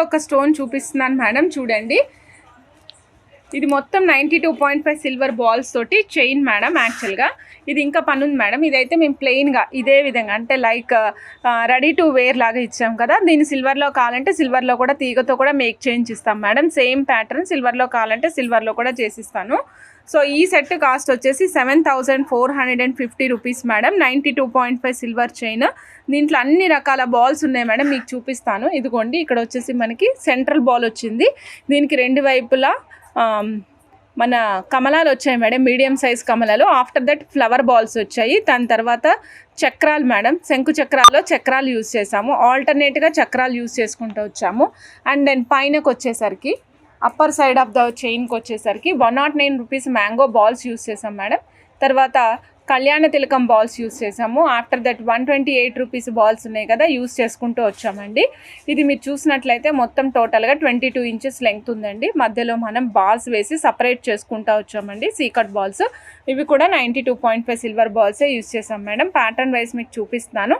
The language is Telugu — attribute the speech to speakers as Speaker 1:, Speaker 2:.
Speaker 1: ఒక స్టోన్ చూపిస్తున్నాను మేడం, చూడండి. ఇది మొత్తం 92.5 సిల్వర్ బాల్స్ తోటి చైన్ మేడం. యాక్చువల్గా ఇది ఇంకా పని ఉంది మేడం. ఇదైతే మేము ప్లెయిన్గా ఇదే విధంగా అంటే లైక్ రెడీ టు వేర్ లాగా ఇచ్చాం కదా. దీన్ని సిల్వర్లో కావాలంటే సిల్వర్లో కూడా తీగతో కూడా మేక్ చేయించిస్తాం మేడం. సేమ్ ప్యాటర్న్ సిల్వర్లో కావాలంటే సిల్వర్లో కూడా చేసిస్తాను. సో ఈ సెట్ కాస్ట్ వచ్చేసి 7,450 రూపీస్ మేడం. 92.5 silver chain. దీంట్లో అన్ని రకాల బాల్స్ ఉన్నాయి మేడం, మీకు చూపిస్తాను. ఇదిగోండి, ఇక్కడ వచ్చేసి మనకి సెంట్రల్ బాల్ వచ్చింది. దీనికి రెండు వైపులా మన కమలాలు వచ్చాయి మేడం, మీడియం సైజ్ కమలాలు. ఆఫ్టర్ దట్ ఫ్లవర్ బాల్స్ వచ్చాయి. దాని తర్వాత చక్రాలు మేడం, శంకు చక్రాల్లో చక్రాలు యూజ్ చేసాము. ఆల్టర్నేట్గా చక్రాలు యూజ్ చేసుకుంటూ వచ్చాము. అండ్ దెన్ పైనకు వచ్చేసరికి అప్పర్ సైడ్ ఆఫ్ ద చైన్కి వచ్చేసరికి 109 రూపీస్ మ్యాంగో బాల్స్ యూజ్ చేసాం మేడం. తర్వాత కళ్యాణ తిలకం బాల్స్ యూజ్ చేసాము. ఆఫ్టర్ దట్ 128 రూపీస్ బాల్స్ ఉన్నాయి కదా, యూజ్ చేసుకుంటూ వచ్చామండి. ఇది మీరు చూసినట్లయితే మొత్తం టోటల్గా 22 ఇంచెస్ లెంగ్త్ ఉందండి. మధ్యలో మనం బాల్స్ వేసి సపరేట్ చేసుకుంటూ వచ్చామండి, సీకట్ బాల్స్. ఇవి కూడా 92.5 సిల్వర్ బాల్సే యూజ్ చేసాం మేడం. ప్యాటర్న్ వైజ్ మీకు చూపిస్తున్నాను.